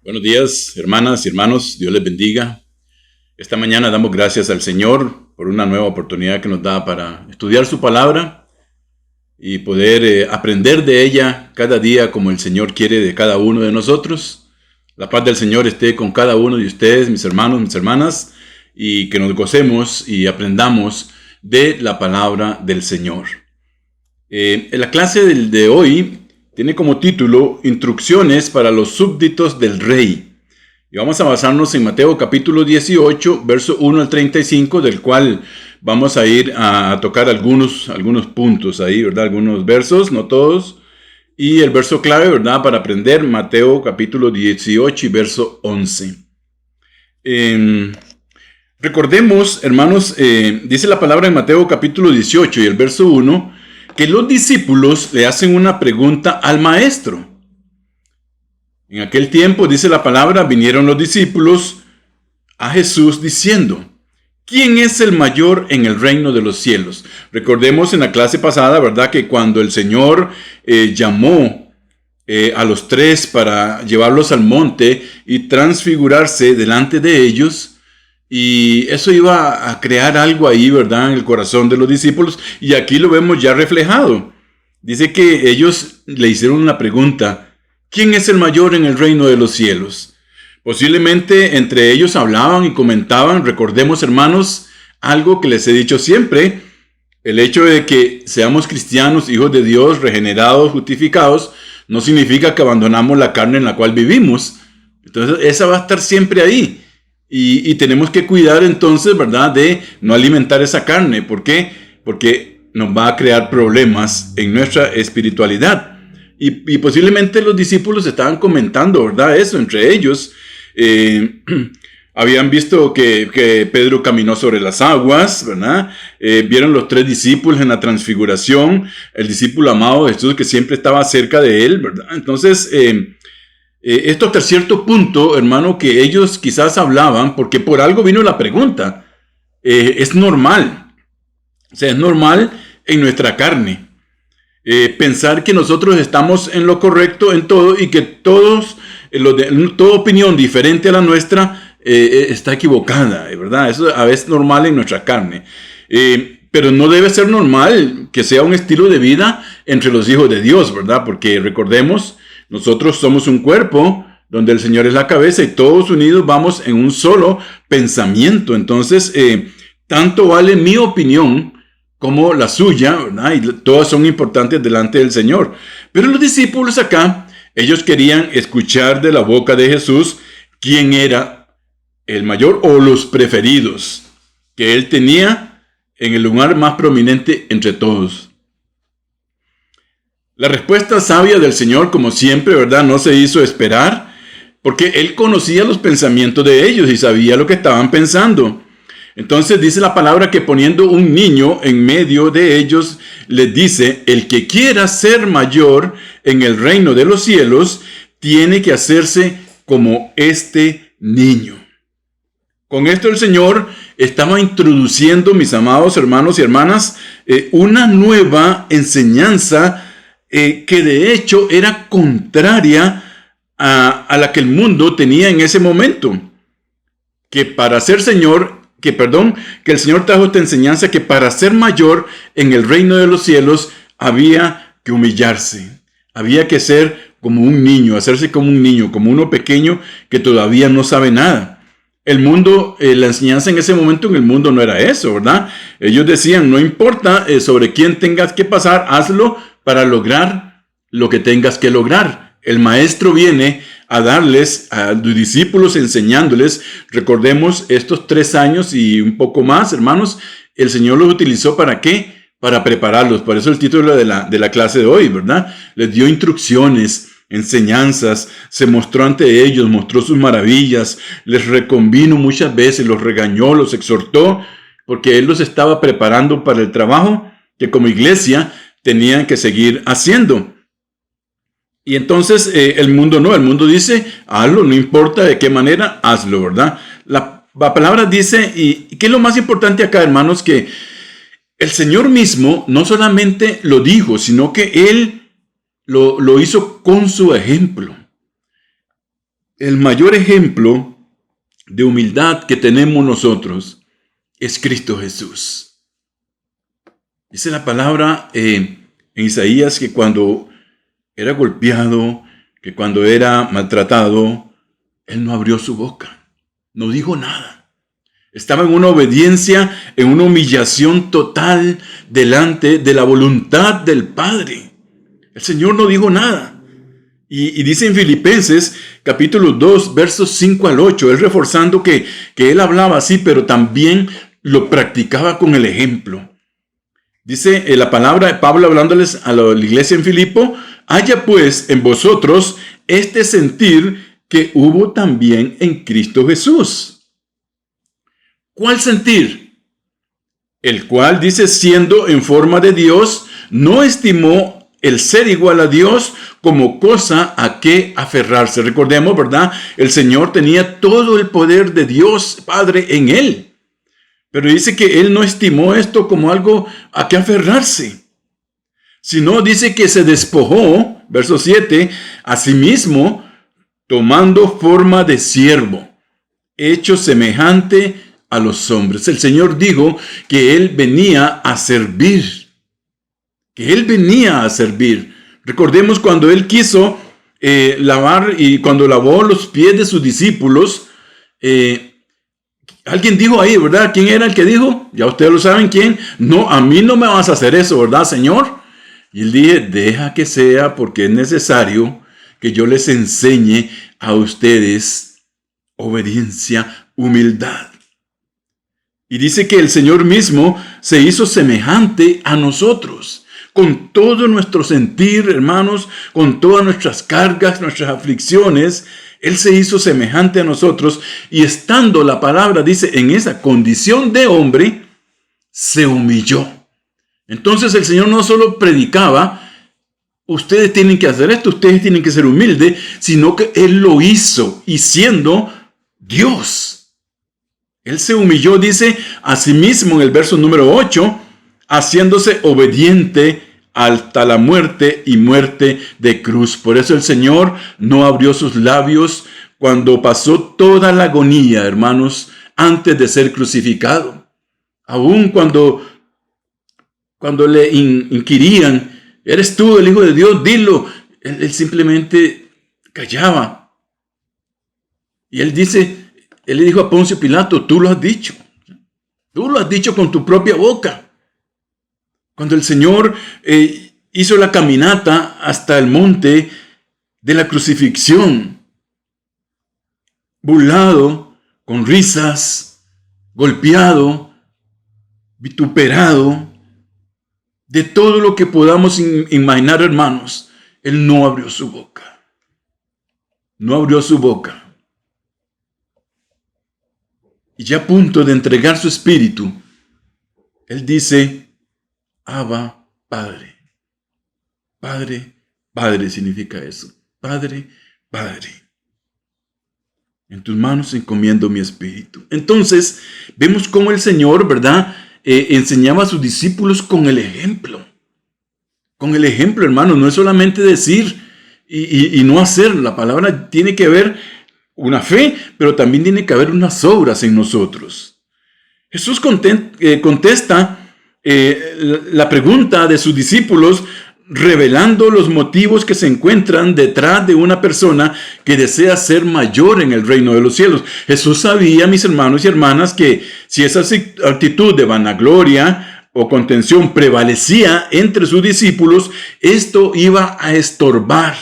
Buenos días, hermanas y hermanos, Dios les bendiga. Esta mañana damos gracias al Señor por una nueva oportunidad que nos da para estudiar su palabra y poder aprender de ella cada día como el Señor quiere de cada uno de nosotros. La paz del Señor esté con cada uno de ustedes, mis hermanos, mis hermanas, y que nos gocemos y aprendamos de la palabra del Señor. En la clase de hoy tiene como título Instrucciones para los súbditos del rey. Y vamos a basarnos en Mateo capítulo 18, verso 1 al 35, del cual vamos a ir a tocar algunos puntos ahí, ¿verdad? Algunos versos, no todos. Y el verso clave, ¿verdad? Para aprender, Mateo capítulo 18 y verso 11. Recordemos, hermanos, dice la palabra en Mateo capítulo 18 y el verso 1, que los discípulos le hacen una pregunta al maestro. En aquel tiempo, dice la palabra, vinieron los discípulos a Jesús diciendo, ¿quién es el mayor en el reino de los cielos? Recordemos en la clase pasada, ¿verdad? Que cuando el Señor llamó a los tres para llevarlos al monte y transfigurarse delante de ellos, y eso iba a crear algo ahí, ¿verdad? En el corazón de los discípulos. Y aquí lo vemos ya reflejado. Dice que ellos le hicieron una pregunta. ¿Quién es el mayor en el reino de los cielos? Posiblemente entre ellos hablaban y comentaban. Recordemos, hermanos, algo que les he dicho siempre. El hecho de que seamos cristianos, hijos de Dios, regenerados, justificados, no significa que abandonamos la carne en la cual vivimos. Entonces, esa va a estar siempre ahí. Y tenemos que cuidar entonces, ¿verdad?, de no alimentar esa carne. ¿Por qué? Porque nos va a crear problemas en nuestra espiritualidad. Y posiblemente los discípulos estaban comentando, ¿verdad?, eso entre ellos. Habían visto que Pedro caminó sobre las aguas, ¿verdad? Vieron los tres discípulos en la transfiguración, el discípulo amado de Jesús que siempre estaba cerca de él, ¿verdad? Entonces, esto hasta cierto punto, hermano, que ellos quizás hablaban, porque por algo vino la pregunta. Es normal. O sea, es normal en nuestra carne. Pensar que nosotros estamos en lo correcto en todo y que toda opinión diferente a la nuestra está equivocada, ¿verdad? Eso a veces es normal en nuestra carne. Pero no debe ser normal que sea un estilo de vida entre los hijos de Dios, ¿verdad? Porque recordemos, nosotros somos un cuerpo donde el Señor es la cabeza y todos unidos vamos en un solo pensamiento. Entonces, tanto vale mi opinión como la suya, ¿verdad? Y todas son importantes delante del Señor. Pero los discípulos acá, ellos querían escuchar de la boca de Jesús quién era el mayor o los preferidos que él tenía en el lugar más prominente entre todos. La respuesta sabia del Señor, como siempre, ¿verdad?, no se hizo esperar, porque Él conocía los pensamientos de ellos y sabía lo que estaban pensando. Entonces dice la palabra que poniendo un niño en medio de ellos, les dice, el que quiera ser mayor en el reino de los cielos, tiene que hacerse como este niño. Con esto el Señor estaba introduciendo, mis amados hermanos y hermanas, una nueva enseñanza que de hecho era contraria a la que el mundo tenía en ese momento. Que para ser que el Señor trajo esta enseñanza que para ser mayor en el reino de los cielos había que humillarse. Había que ser como un niño, hacerse como un niño, como uno pequeño que todavía no sabe nada. El mundo, la enseñanza en ese momento en el mundo no era eso, ¿verdad? Ellos decían, no importa sobre quién tengas que pasar, hazlo para lograr lo que tengas que lograr. El maestro viene a darles a los discípulos, enseñándoles. Recordemos estos 3 años y un poco más, hermanos, el Señor los utilizó ¿para qué? Para prepararlos. Por eso el título de la clase de hoy, ¿verdad? Les dio instrucciones, enseñanzas, se mostró ante ellos, mostró sus maravillas, les reconvino muchas veces, los regañó, los exhortó, porque Él los estaba preparando para el trabajo que como iglesia tenían que seguir haciendo. Y entonces el mundo dice, hazlo, no importa de qué manera, hazlo, ¿verdad? La palabra dice, y ¿qué es lo más importante acá, hermanos? Que el Señor mismo no solamente lo dijo, sino que Él lo hizo con su ejemplo. el mayor ejemplo de humildad que tenemos nosotros es Cristo Jesús. Dice la palabra en Isaías que cuando era golpeado, que cuando era maltratado, Él no abrió su boca, no dijo nada. Estaba en una obediencia, en una humillación total delante de la voluntad del Padre. El Señor no dijo nada. Y dice en Filipenses, capítulo 2, versos 5 al 8, Él reforzando que Él hablaba así, pero también lo practicaba con el ejemplo. Dice la palabra de Pablo hablándoles a la iglesia en Filipo: haya pues en vosotros este sentir que hubo también en Cristo Jesús. ¿Cuál sentir? El cual, dice, siendo en forma de Dios, no estimó el ser igual a Dios como cosa a que aferrarse. Recordemos, ¿verdad? El Señor tenía todo el poder de Dios Padre en Él. Pero dice que Él no estimó esto como algo a que aferrarse, sino dice que se despojó, verso 7, a sí mismo, tomando forma de siervo, hecho semejante a los hombres. El Señor dijo que Él venía a servir, que Él venía a servir. Recordemos cuando Él quiso lavar y cuando lavó los pies de sus discípulos, alguien dijo ahí, ¿verdad? ¿Quién era el que dijo? Ya ustedes lo saben quién. No, a mí no me vas a hacer eso, ¿verdad, Señor? Y Él dije, deja que sea, porque es necesario que yo les enseñe a ustedes obediencia, humildad. Y dice que el Señor mismo se hizo semejante a nosotros, con todo nuestro sentir, hermanos, con todas nuestras cargas, nuestras aflicciones. Él se hizo semejante a nosotros y estando, la palabra dice, en esa condición de hombre, se humilló. Entonces el Señor no solo predicaba, ustedes tienen que hacer esto, ustedes tienen que ser humildes, sino que Él lo hizo y siendo Dios. Él se humilló, dice, a sí mismo en el verso número 8, haciéndose obediente hasta la muerte y muerte de cruz. Por eso el Señor no abrió sus labios cuando pasó toda la agonía, hermanos, antes de ser crucificado. Aún cuando le inquirían, ¿eres tú el Hijo de Dios? Dilo. Él simplemente callaba. Y él le dijo a Poncio Pilato, tú lo has dicho. Tú lo has dicho con tu propia boca. Cuando el Señor hizo la caminata hasta el monte de la crucifixión, burlado, con risas, golpeado, vituperado, de todo lo que podamos imaginar, hermanos, Él no abrió su boca. No abrió su boca. Y ya a punto de entregar su espíritu, Él dice, Abba, Padre. Padre, Padre significa eso. Padre, Padre. En tus manos encomiendo mi espíritu. Entonces, vemos cómo el Señor, ¿verdad? Enseñaba a sus discípulos con el ejemplo. Con el ejemplo, hermano. No es solamente decir y no hacer. La palabra tiene que haber una fe, pero también tiene que haber unas obras en nosotros. Jesús contesta la pregunta de sus discípulos, revelando los motivos que se encuentran detrás de una persona que desea ser mayor en el reino de los cielos. Jesús sabía, mis hermanos y hermanas, que si esa actitud de vanagloria o contención prevalecía entre sus discípulos, esto iba a estorbar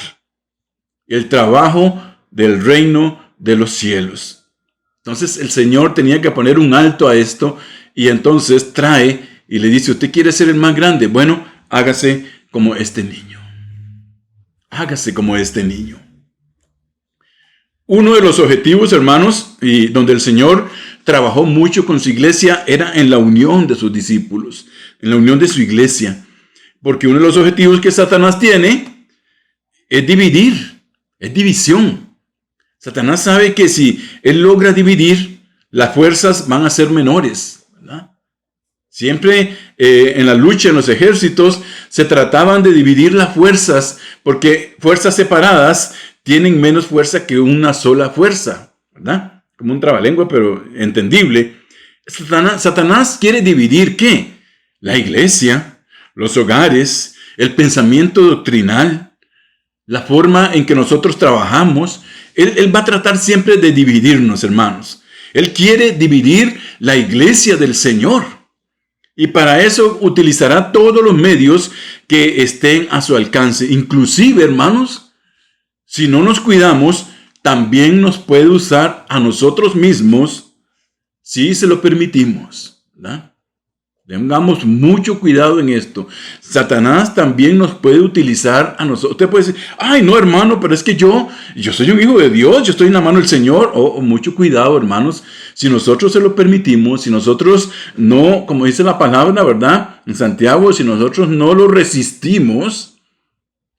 el trabajo del reino de los cielos. Entonces el Señor tenía que poner un alto a esto y entonces trae y le dice, ¿usted quiere ser el más grande? Bueno, hágase como este niño. Hágase como este niño. Uno de los objetivos, hermanos, y donde el Señor trabajó mucho con su iglesia, era en la unión de sus discípulos, en la unión de su iglesia. Porque uno de los objetivos que Satanás tiene es dividir, es división. Satanás sabe que si él logra dividir, las fuerzas van a ser menores, ¿verdad? Siempre en la lucha, en los ejércitos, se trataban de dividir las fuerzas, porque fuerzas separadas tienen menos fuerza que una sola fuerza, ¿verdad? Como un trabalengua, pero entendible. Satanás quiere dividir, ¿qué? La iglesia, los hogares, el pensamiento doctrinal, la forma en que nosotros trabajamos. Él va a tratar siempre de dividirnos, hermanos. Él quiere dividir la iglesia del Señor. Y para eso utilizará todos los medios que estén a su alcance. Inclusive, hermanos, si no nos cuidamos, también nos puede usar a nosotros mismos si se lo permitimos, ¿verdad? Tengamos mucho cuidado en esto. Satanás también nos puede utilizar a nosotros. Usted puede decir, ay, no, hermano, pero es que yo soy un hijo de Dios, yo estoy en la mano del Señor. Mucho cuidado, hermanos. Si nosotros se lo permitimos, si nosotros no, como dice la palabra, ¿verdad? En Santiago, si nosotros no lo resistimos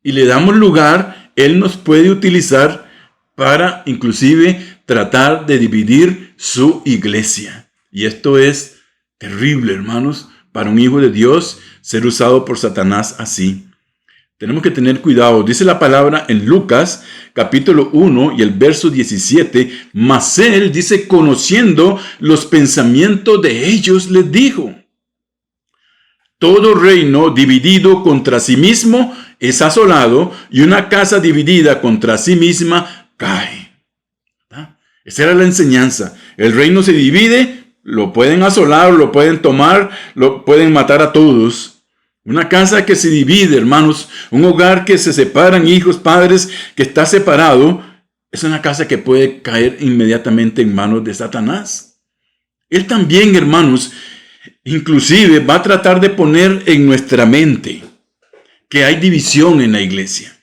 y le damos lugar, Él nos puede utilizar para inclusive tratar de dividir su iglesia. Y esto es terrible, hermanos, para un hijo de Dios ser usado por Satanás así. Tenemos que tener cuidado. Dice la palabra en Lucas, capítulo 1 y el verso 17, mas él, dice, conociendo los pensamientos de ellos, les dijo, todo reino dividido contra sí mismo es asolado, y una casa dividida contra sí misma cae. ¿Verdad? Esa era la enseñanza. El reino se divide, lo pueden asolar, lo pueden tomar, lo pueden matar a todos. Una casa que se divide, hermanos, un hogar que se separan, hijos, padres, que está separado, es una casa que puede caer inmediatamente en manos de Satanás. Él también, hermanos, inclusive va a tratar de poner en nuestra mente que hay división en la iglesia.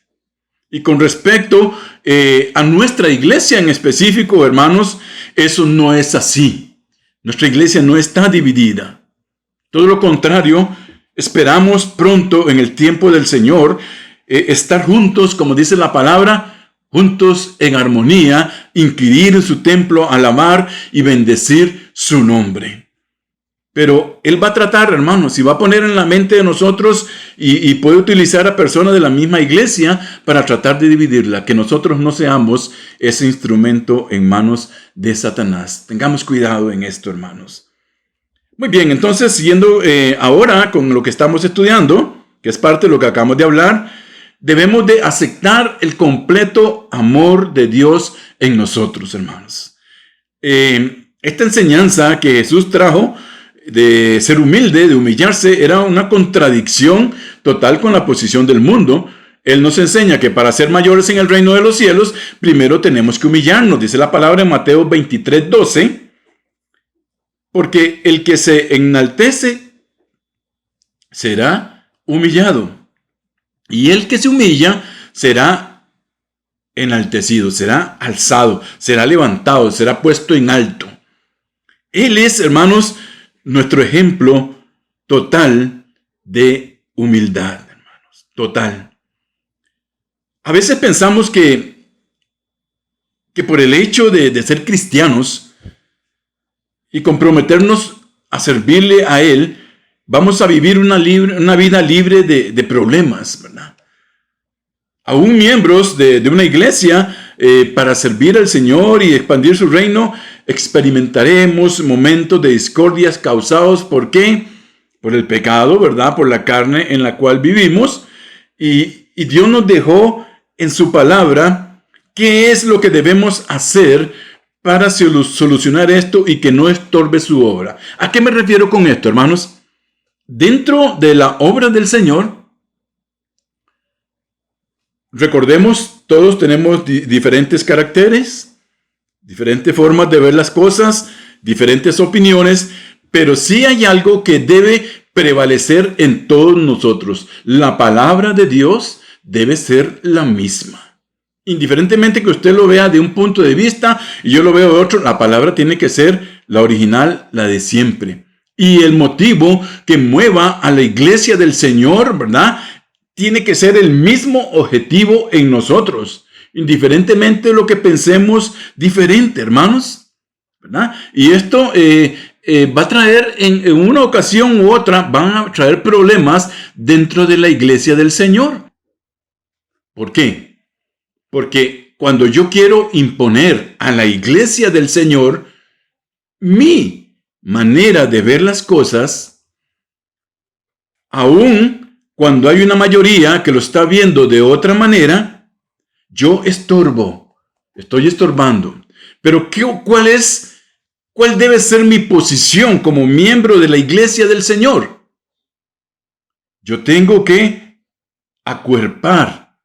Y con respecto a nuestra iglesia en específico, hermanos, eso no es así. Nuestra iglesia no está dividida. Todo lo contrario, esperamos pronto en el tiempo del Señor estar juntos, como dice la palabra, juntos en armonía, inquirir en su templo, alabar y bendecir su nombre. Pero Él va a tratar, hermanos, y va a poner en la mente de nosotros y puede utilizar a personas de la misma iglesia para tratar de dividirla, que nosotros no seamos ese instrumento en manos de Satanás. Tengamos cuidado en esto, hermanos. Muy bien, entonces, siguiendo ahora con lo que estamos estudiando, que es parte de lo que acabamos de hablar, debemos de aceptar el completo amor de Dios en nosotros, hermanos. Esta enseñanza que Jesús trajo, de ser humilde, de humillarse, era una contradicción total con la posición del mundo. Él nos enseña que para ser mayores en el reino de los cielos, primero tenemos que humillarnos. Dice la palabra en Mateo 23:12, porque el que se enaltece será humillado, y el que se humilla será enaltecido, será alzado, será levantado, será puesto en alto. Él es, hermanos, nuestro ejemplo total de humildad, hermanos, total. A veces pensamos que por el hecho de ser cristianos y comprometernos a servirle a Él, vamos a vivir una vida libre de problemas, ¿verdad? Aún miembros de una iglesia, para servir al Señor y expandir su reino, experimentaremos momentos de discordias causados, ¿por qué? Por el pecado, ¿verdad? Por la carne en la cual vivimos. Y Dios nos dejó en su palabra qué es lo que debemos hacer para solucionar esto y que no estorbe su obra. ¿A qué me refiero con esto, hermanos? Dentro de la obra del Señor, recordemos, todos tenemos diferentes caracteres, diferentes formas de ver las cosas, diferentes opiniones, pero sí hay algo que debe prevalecer en todos nosotros. La palabra de Dios debe ser la misma. Indiferentemente que usted lo vea de un punto de vista y yo lo veo de otro, la palabra tiene que ser la original, la de siempre. Y el motivo que mueva a la iglesia del Señor, ¿verdad?, tiene que ser el mismo objetivo en nosotros, indiferentemente de lo que pensemos diferente, hermanos, ¿verdad? Y esto va a traer en una ocasión u otra, van a traer problemas dentro de la iglesia del Señor. ¿Por qué? Porque cuando yo quiero imponer a la iglesia del Señor mi manera de ver las cosas, aun cuando hay una mayoría que lo está viendo de otra manera, yo estorbo, estoy estorbando. Pero ¿cuál debe ser mi posición como miembro de la iglesia del Señor? Yo tengo que acuerpar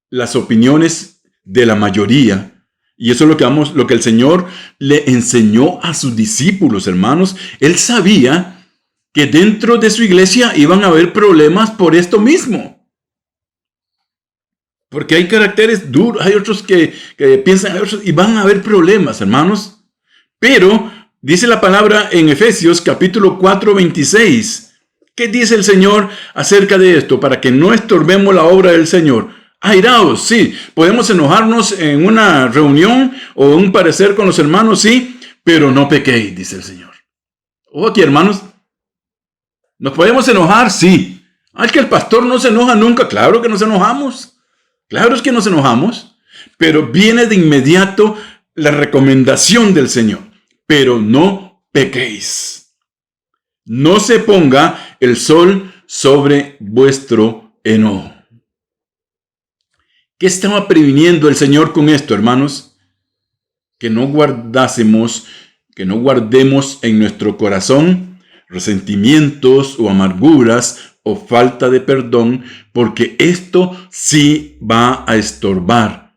las opiniones de la mayoría. Y eso es lo que el Señor le enseñó a sus discípulos, hermanos. Él sabía que dentro de su iglesia iban a haber problemas por esto mismo. Porque hay caracteres duros, hay otros que piensan, y van a haber problemas, hermanos. Pero dice la palabra en Efesios capítulo 4, 26. ¿Qué dice el Señor acerca de esto? Para que no estorbemos la obra del Señor. Airaos, sí. Podemos enojarnos en una reunión o un parecer con los hermanos, sí. Pero no pequéis, dice el Señor. Ojo aquí, hermanos. ¿Nos podemos enojar? Sí. Es que el pastor no se enoja nunca. Claro que nos enojamos. Claro es que nos enojamos. Pero viene de inmediato la recomendación del Señor. Pero no pequéis. No se ponga el sol sobre vuestro enojo. ¿Qué estaba previniendo el Señor con esto, hermanos? Que no guardemos en nuestro corazón resentimientos o amarguras o falta de perdón, porque esto sí va a estorbar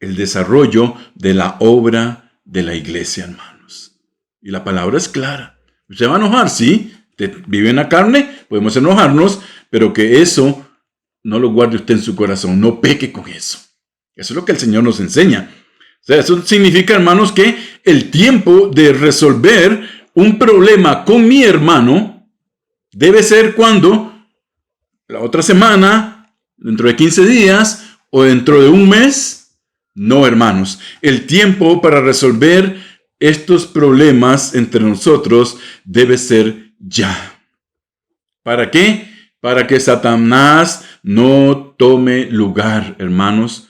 el desarrollo de la obra de la iglesia, hermanos. Y la palabra es clara. ¿Se va a enojar? Sí. Vive en la carne, podemos enojarnos, pero que eso no lo guarde usted en su corazón, no peque con eso. Eso es lo que el Señor nos enseña. O sea, eso significa, hermanos, que el tiempo de resolver un problema con mi hermano debe ser cuando, la otra semana, dentro de 15 días o dentro de un mes. No, hermanos, el tiempo para resolver estos problemas entre nosotros debe ser ya. ¿Para qué? Para que Satanás no tome lugar, hermanos,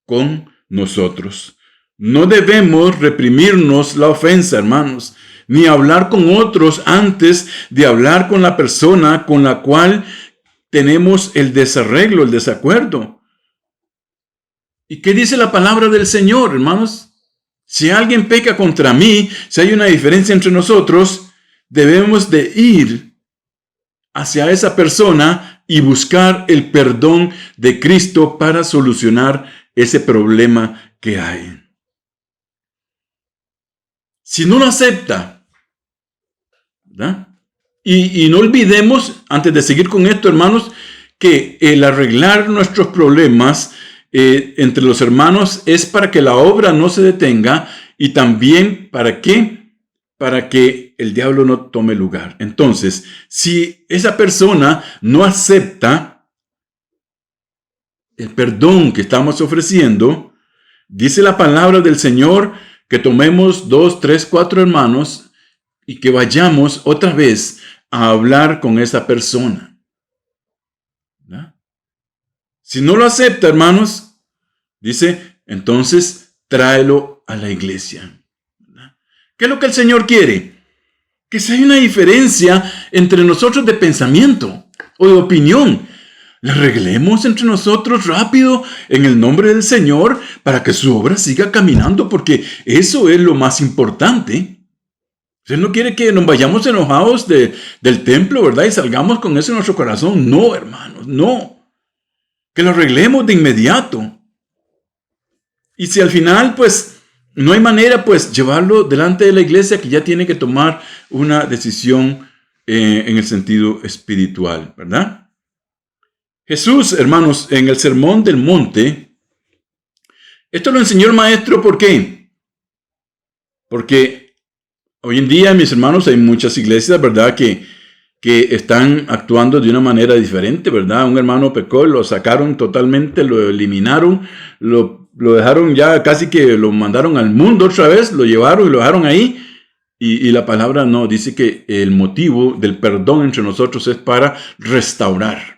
con nosotros. No debemos reprimirnos la ofensa, hermanos, ni hablar con otros antes de hablar con la persona con la cual tenemos el desarreglo, el desacuerdo. ¿Y qué dice la palabra del Señor, hermanos? Si alguien peca contra mí, si hay una diferencia entre nosotros, debemos de ir hacia esa persona y buscar el perdón de Cristo para solucionar ese problema que hay. Si no lo acepta, ¿verdad? Y no olvidemos, antes de seguir con esto, hermanos, que el arreglar nuestros problemas entre los hermanos es para que la obra no se detenga y también para que el diablo no tome lugar. Entonces, si esa persona no acepta el perdón que estamos ofreciendo, dice la palabra del Señor que tomemos 2, 3, 4 hermanos y que vayamos otra vez a hablar con esa persona. ¿verdad? Si no lo acepta, hermanos, dice, entonces tráelo a la iglesia. ¿verdad? ¿Qué es lo que el Señor quiere? Que si hay una diferencia entre nosotros de pensamiento o de opinión, la arreglemos entre nosotros rápido en el nombre del Señor para que su obra siga caminando, porque eso es lo más importante. Usted no quiere que nos vayamos enojados del templo, ¿verdad? Y salgamos con eso en nuestro corazón. No, hermanos, no. Que lo arreglemos de inmediato. Y si al final, pues, no hay manera, pues, llevarlo delante de la iglesia que ya tiene que tomar una decisión en el sentido espiritual, ¿verdad? Jesús, hermanos, en el Sermón del Monte, esto lo enseñó el Maestro, ¿por qué? Porque hoy en día, mis hermanos, hay muchas iglesias, ¿verdad?, que están actuando de una manera diferente, ¿verdad? Un hermano pecó, lo sacaron totalmente, lo eliminaron, lo dejaron ya, casi que lo mandaron al mundo otra vez, lo llevaron y lo dejaron ahí. Y la palabra no, dice que el motivo del perdón entre nosotros es para restaurar.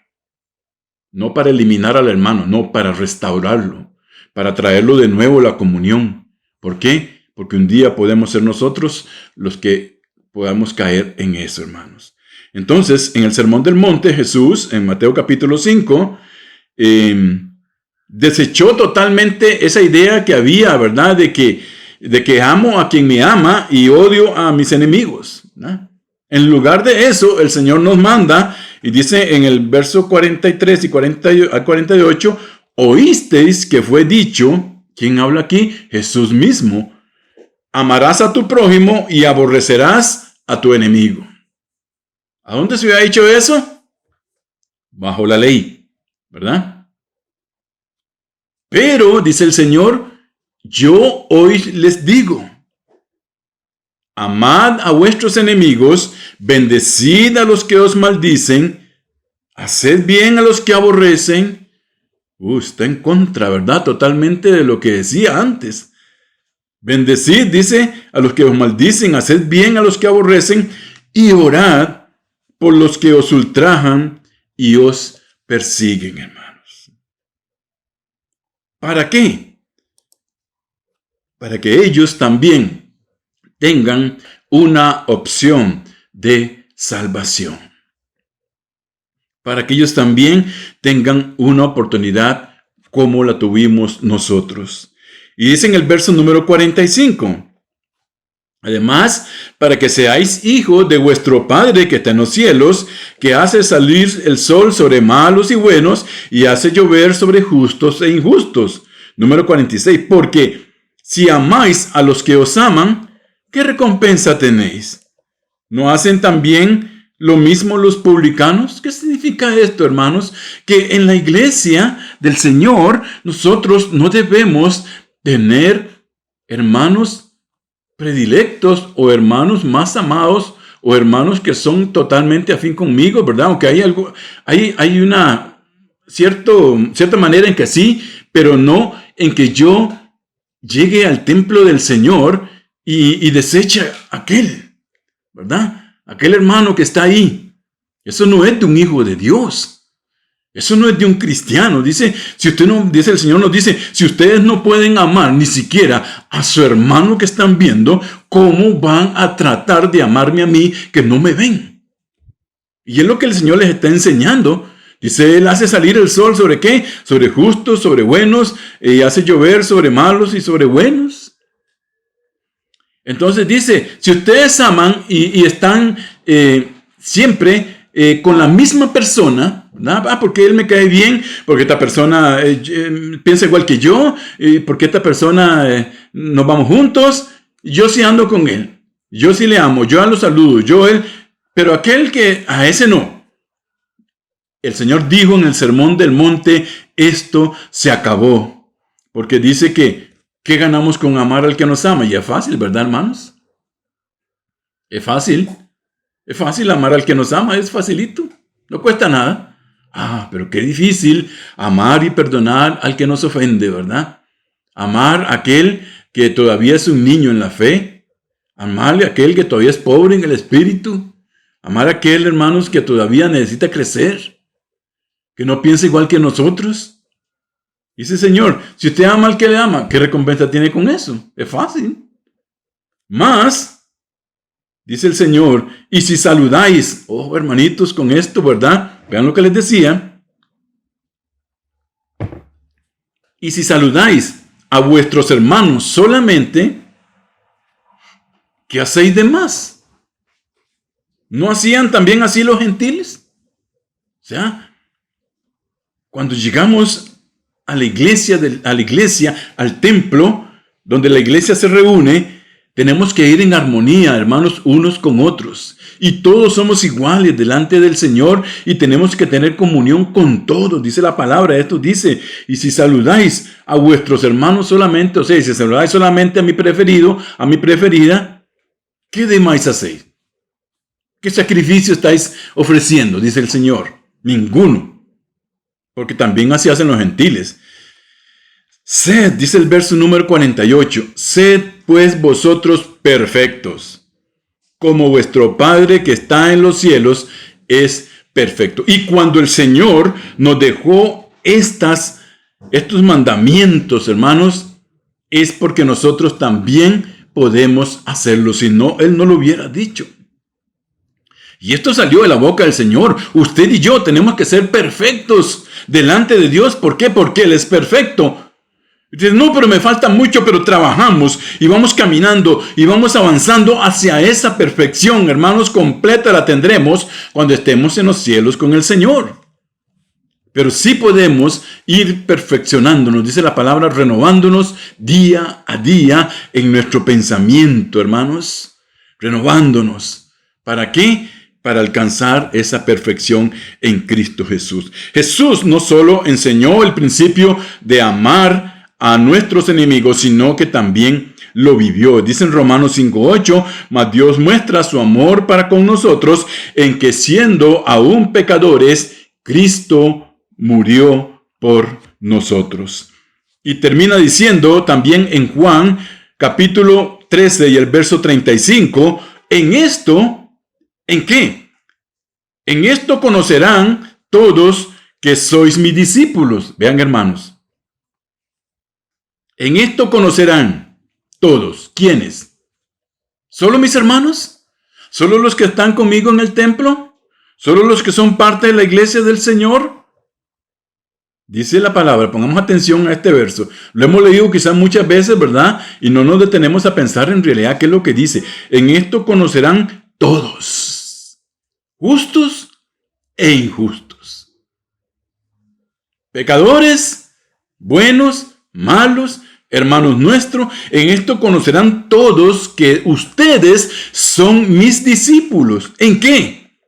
No para eliminar al hermano, no, para restaurarlo. para traerlo de nuevo a la comunión. ¿Por qué? Porque un día podemos ser nosotros los que podamos caer en eso, hermanos. Entonces, en el Sermón del Monte, Jesús, en Mateo capítulo 5, desechó totalmente esa idea que había, ¿verdad? De que amo a quien me ama y odio a mis enemigos, ¿no? En lugar de eso, el Señor nos manda y dice en el verso 43 y 48, oísteis que fue dicho, ¿quién habla aquí? Jesús mismo. Amarás a tu prójimo y aborrecerás a tu enemigo. ¿A dónde se había dicho eso? Bajo la ley, ¿verdad? Pero, dice el Señor, yo hoy les digo, amad a vuestros enemigos, bendecid a los que os maldicen, haced bien a los que aborrecen. Está en contra, ¿verdad? Totalmente de lo que decía antes. Bendecid, dice, a los que os maldicen, haced bien a los que aborrecen, y orad por los que os ultrajan y os persiguen, hermanos. ¿Para qué? Para que ellos también tengan una opción de salvación. Para que ellos también tengan una oportunidad como la tuvimos nosotros. Y dice en el verso número 45, además, para que seáis hijos de vuestro Padre que está en los cielos, que hace salir el sol sobre malos y buenos, y hace llover sobre justos e injustos. Número 46, porque si amáis a los que os aman, ¿qué recompensa tenéis? ¿No hacen también lo mismo los publicanos? ¿Qué significa esto, hermanos? Que en la iglesia del Señor, nosotros no debemos tener hermanos predilectos o hermanos más amados o hermanos que son totalmente afín conmigo, ¿verdad? Aunque hay una cierta manera en que sí, pero no en que yo llegue al templo del Señor y deseche a aquel, ¿verdad? Aquel hermano que está ahí. Eso no es de un hijo de Dios. Eso no es de un cristiano. Dice el Señor nos dice, si ustedes no pueden amar ni siquiera a su hermano que están viendo, ¿cómo van a tratar de amarme a mí que no me ven? Y es lo que el Señor les está enseñando. Dice, Él hace salir el sol ¿sobre qué? Sobre justos, sobre buenos, y hace llover sobre malos y sobre buenos. Entonces dice, si ustedes aman y están siempre con la misma persona, ¿verdad? Porque él me cae bien, porque esta persona piensa igual que yo, porque esta persona nos vamos juntos, yo sí ando con él, yo sí le amo, yo lo saludo, yo él, pero aquel que a ese no. El Señor dijo en el Sermón del Monte, esto se acabó, porque dice que ¿qué ganamos con amar al que nos ama? Y es fácil, ¿verdad, hermanos? Es fácil. Es fácil amar al que nos ama, es facilito. No cuesta nada. Pero qué difícil amar y perdonar al que nos ofende, ¿verdad? Amar a aquel que todavía es un niño en la fe. Amarle a aquel que todavía es pobre en el espíritu. Amar a aquel, hermanos, que todavía necesita crecer. Que no piensa igual que nosotros. Dice, Señor, si usted ama al que le ama, ¿qué recompensa tiene con eso? Es fácil. Más, dice el Señor, y si saludáis, hermanitos, con esto, ¿verdad? Vean lo que les decía. Y si saludáis a vuestros hermanos solamente, ¿qué hacéis de más? ¿No hacían también así los gentiles? O sea, cuando llegamos a la iglesia, al templo, donde la iglesia se reúne, tenemos que ir en armonía, hermanos, unos con otros. Y todos somos iguales delante del Señor y tenemos que tener comunión con todos. Dice la palabra, esto dice, y si saludáis a vuestros hermanos solamente, o sea, si saludáis solamente a mi preferido, a mi preferida, ¿qué demás hacéis? ¿Qué sacrificio estáis ofreciendo? Dice el Señor. Ninguno. Porque también así hacen los gentiles. Sed, dice el verso número 48, sed pues vosotros perfectos, como vuestro Padre que está en los cielos es perfecto. Y cuando el Señor nos dejó estas estos mandamientos, hermanos, es porque nosotros también podemos hacerlo. Si no, Él no lo hubiera dicho. Y esto salió de la boca del Señor. Usted y yo tenemos que ser perfectos delante de Dios. ¿Por qué? Porque Él es perfecto. Dice, no, pero me falta mucho, pero trabajamos y vamos caminando y vamos avanzando hacia esa perfección, hermanos, completa la tendremos cuando estemos en los cielos con el Señor. Pero sí podemos ir perfeccionándonos, dice la palabra, renovándonos día a día en nuestro pensamiento, hermanos. Renovándonos. ¿Para qué? Para alcanzar esa perfección en Cristo Jesús. Jesús no solo enseñó el principio de amar a nuestros enemigos, sino que también lo vivió. Dice en Romanos 5:8, mas Dios muestra su amor para con nosotros en que siendo aún pecadores, Cristo murió por nosotros. Y termina diciendo también en Juan capítulo 13 y el verso 35, en esto, ¿en qué? En esto conocerán todos que sois mis discípulos. Vean, hermanos. En esto conocerán todos. ¿Quiénes? ¿Solo mis hermanos? ¿Solo los que están conmigo en el templo? ¿Solo los que son parte de la iglesia del Señor? Dice la palabra, pongamos atención a este verso. Lo hemos leído quizás muchas veces, ¿verdad? Y no nos detenemos a pensar en realidad qué es lo que dice. En esto conocerán todos, justos e injustos. Pecadores, buenos, malos, hermanos nuestros, en esto conocerán todos que ustedes son mis discípulos. ¿En qué?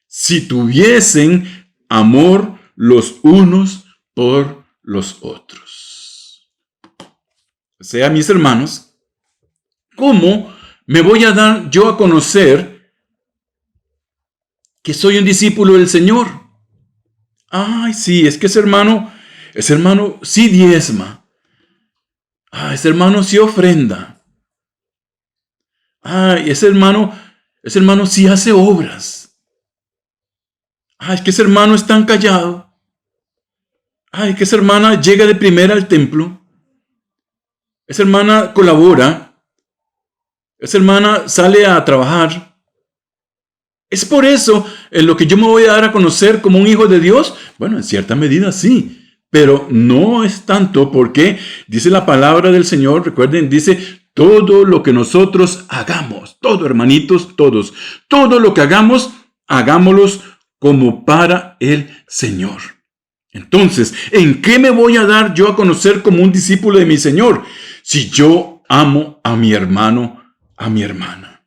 Si tuviesen amor los unos por los otros. O sea, mis hermanos, ¿cómo me voy a dar yo a conocer que soy un discípulo del Señor? Ay, sí, es que ese hermano sí diezma. Ese hermano sí ofrenda. Ese hermano sí hace obras. Es que ese hermano es tan callado. Que esa hermana llega de primera al templo. Esa hermana colabora. Esa hermana sale a trabajar. ¿Es por eso en lo que yo me voy a dar a conocer como un hijo de Dios? Bueno, en cierta medida sí. Pero no es tanto porque dice la palabra del Señor, recuerden, dice, todo lo que nosotros hagamos, todo hermanitos, todos, todo lo que hagamos, hagámoslos como para el Señor. Entonces, ¿en qué me voy a dar yo a conocer como un discípulo de mi Señor? Si yo amo a mi hermano, a mi hermana.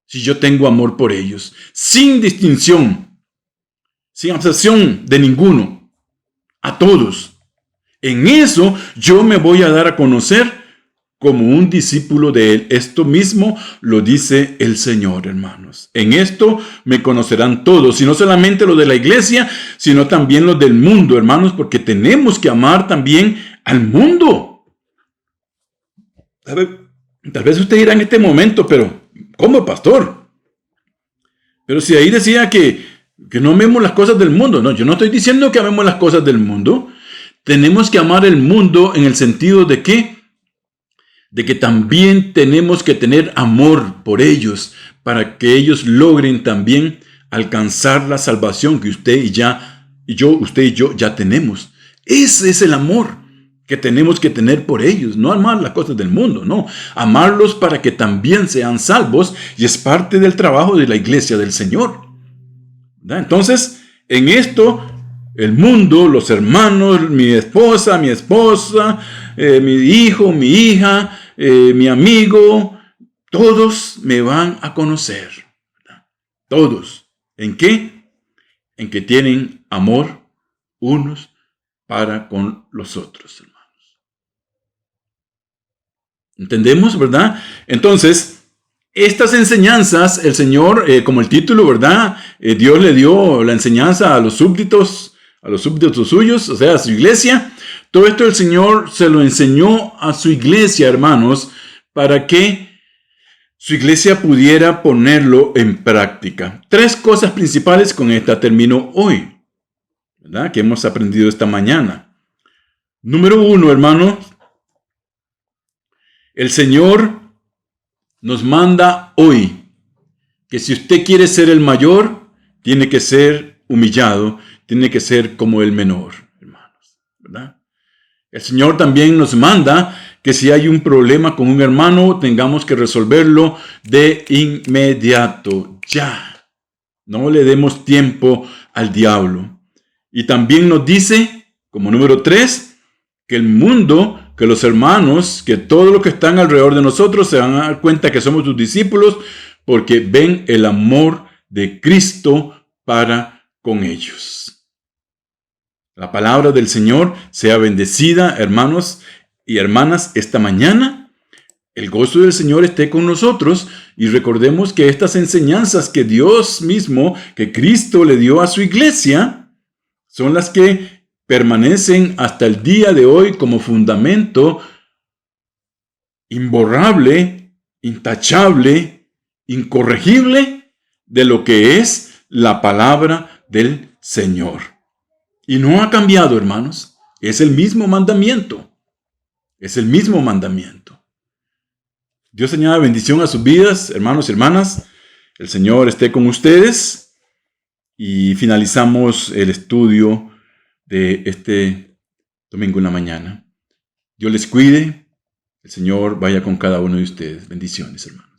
Si yo tengo amor por ellos, sin distinción, sin obsesión de ninguno. A todos. En eso yo me voy a dar a conocer como un discípulo de Él. Esto mismo lo dice el Señor, hermanos. En esto me conocerán todos, y no solamente los de la iglesia, sino también los del mundo, hermanos, porque tenemos que amar también al mundo. Tal vez usted dirá en este momento, pero ¿cómo, pastor? Pero si ahí decía que no amemos las cosas del mundo. No, yo no estoy diciendo que amemos las cosas del mundo. Tenemos que amar el mundo en el sentido de que también tenemos que tener amor por ellos para que ellos logren también alcanzar la salvación que usted y yo ya tenemos. Ese es el amor que tenemos que tener por ellos, no amar las cosas del mundo, no. Amarlos para que también sean salvos, y es parte del trabajo de la iglesia del Señor. Entonces, en esto, el mundo, los hermanos, mi esposa, mi hijo, mi hija, mi amigo, todos me van a conocer. Todos. ¿En qué? En que tienen amor unos para con los otros, hermanos. ¿Entendemos, verdad? Entonces, estas enseñanzas, el Señor, como el título, ¿verdad? Dios le dio la enseñanza a los súbditos suyos, o sea, a su iglesia. Todo esto el Señor se lo enseñó a su iglesia, hermanos, para que su iglesia pudiera ponerlo en práctica. 3 cosas principales, con esta termino hoy, ¿verdad? Que hemos aprendido esta mañana. Número 1, hermanos, el Señor nos manda hoy que si usted quiere ser el mayor, tiene que ser humillado, tiene que ser como el menor, hermanos, ¿verdad? El Señor también nos manda que si hay un problema con un hermano, tengamos que resolverlo de inmediato, ya. No le demos tiempo al diablo. Y también nos dice, como número 3, que el mundo, que los hermanos, que todos los que están alrededor de nosotros se van a dar cuenta que somos sus discípulos porque ven el amor de Cristo para con ellos. La palabra del Señor sea bendecida, hermanos y hermanas, esta mañana. El gozo del Señor esté con nosotros y recordemos que estas enseñanzas que Dios mismo, que Cristo le dio a su iglesia, son las que permanecen hasta el día de hoy como fundamento imborrable, intachable, incorregible de lo que es la palabra del Señor. Y no ha cambiado, hermanos. Es el mismo mandamiento. Es el mismo mandamiento. Dios añada bendición a sus vidas, hermanos y hermanas. El Señor esté con ustedes. Y finalizamos el estudio de este domingo en la mañana. Dios les cuide. El Señor vaya con cada uno de ustedes. Bendiciones, hermanos.